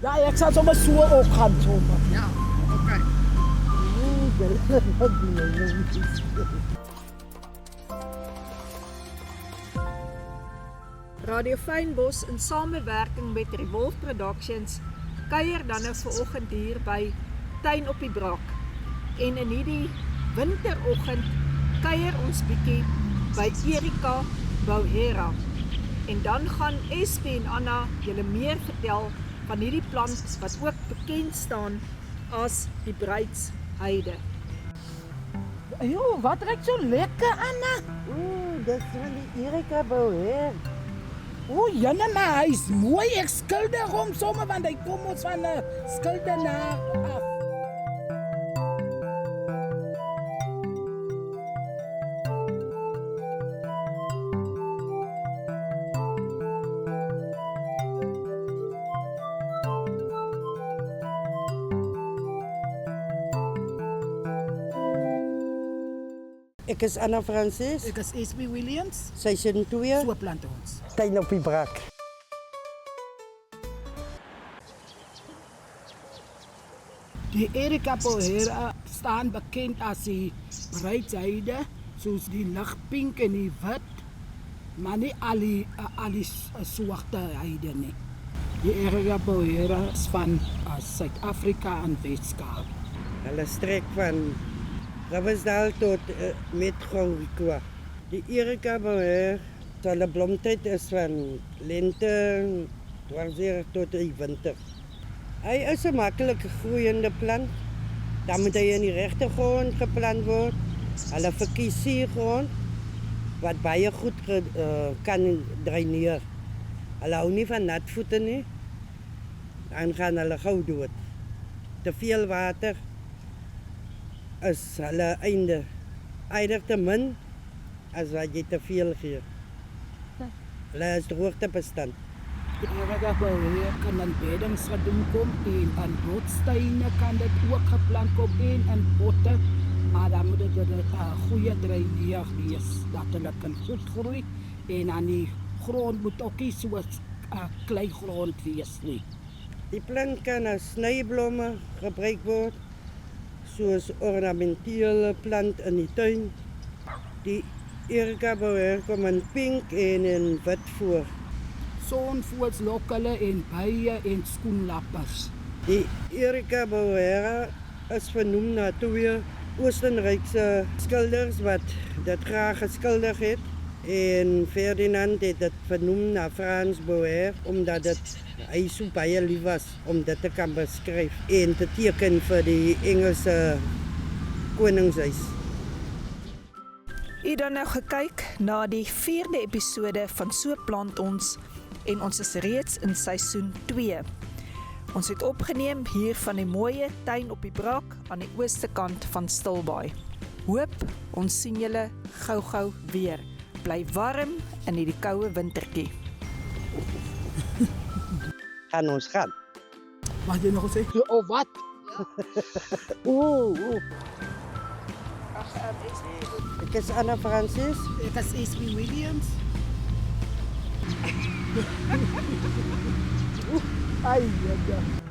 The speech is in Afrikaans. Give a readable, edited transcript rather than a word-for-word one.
Ja, ek sal sommer so ook gaan sommer. Ja, okay. Radio Fynbos in samewerking met Revolve Productions kuier dan nou vanoggend hier by Tuin op die Brak. En in hierdie winteroggend kuier ons bietjie by Erika Bouhera. En dan gaan SP en Anna julle meer vertel van hierdie plant wat ook bekend staan as die bruidsheide. Jo, wat ruik so lekker, Anna? Dis van die Erika Bouhera. Jenne, maar hy is mooi. Ek skilder hom sommer, want hy kom ons van 'n skildenaar af. Ek is Anna Francis, Ek is SP Williams. seisoen 2, So plant ons. Tuin op die Brak. Die Erika Bouhera staan bekend as die bruidsheide, soos die ligpink en die wit, maar nie al die swarte heide nie. Die Erika Bouhera is van Suid-Afrika en Weskaap. Hulle strek van Riversdal tot Metro. Die Erika Bouhera, hulle blomtyd is van lente dwarseer tot die winter. Hy is 'n maklike groeiende plant. Dan moet hy in die regte grond geplant word. Hulle verkies suurgrond wat baie goed kan dreineer. Hulle hou nie van nat voete nie. Dan gaan hulle gou dood. Te veel water is hulle einde. Eider te min as wat jy te veel gee. Hulle is droogtebestand. Die Erika Bouhera kan in beddings gedoen kom en aan rotsteine kan dit ook geplant kom en in potte. Maar dan moet dit 'n goeie dreineer wees dat hulle kan goed groei en aan die grond moet ook nie so klei grond wees nie. Die plant kan as snyblomme gebruik word, soos ornamentele plant in die tuin. Die Erika Bouhera kom in pink en in wit voor. Sonvoëls lok hulle en bye en skoenlappers. Die Erika Bouhera is vernoem na twee Oostenrykse skilders wat dit graag geskilder het. En Ferdinand het dit vernoem na Frans Bouhera omdat hy so baie lief was om dit te kan beskryf en te teken vir die Engelse koningshuis. U dan nou gekyk na die 4de episode van So plant ons en ons is reeds in seisoen 2. Ons het opgeneem hier van die mooie Tuin op die Brak aan die ooste kant van Stilbaai. Hoop ons sien julle gou-gou weer. Bly warm in hierdie koue wintertjie. Gaan ons gaan. Wat jy nog gesê? Wat? Ek is Anna Francis. Ek is SP Williams. Ai, ja.